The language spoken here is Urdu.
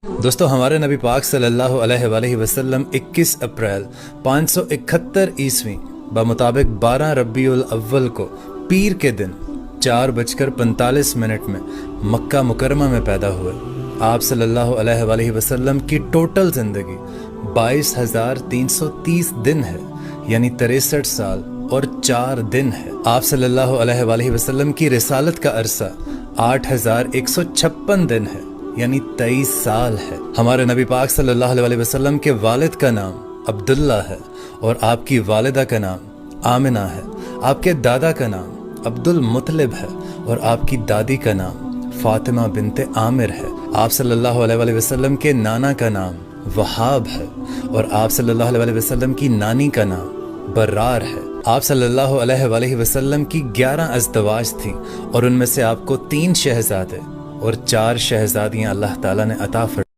دوستو ہمارے نبی پاک صلی اللہ علیہ وآلہ وسلم 21 اپریل 571 عیسوی بمطابق 12 ربیع الاول کو پیر کے دن 4:45 میں مکہ مکرمہ میں پیدا ہوئے۔ آپ صلی اللہ علیہ وآلہ وسلم کی ٹوٹل زندگی 22,330 دن ہے، یعنی 63 سال اور 4 دن ہے۔ آپ صلی اللہ علیہ وآلہ وسلم کی رسالت کا عرصہ 8,156 دن ہے، یعنی 23 سال ہے۔ ہمارے نبی پاک صلی اللہ علیہ وسلم کے والد کا نام عبداللہ ہے اور آپ کی والدہ کا نام آمنہ ہے۔ آپ کے دادا کا نام عبد المطلب ہے اور آپ کی دادی کا نام فاطمہ بنت عامر ہے۔ آپ صلی اللہ علیہ وسلم کے نانا کا نام وہاب ہے اور آپ صلی اللہ علیہ وسلم کی نانی کا نام برار ہے۔ آپ صلی اللہ علیہ وسلم کی 11 ازدواج تھیں اور ان میں سے آپ کو 3 شہزادے اور 4 شہزادیاں اللہ تعالیٰ نے عطا فرمائیں۔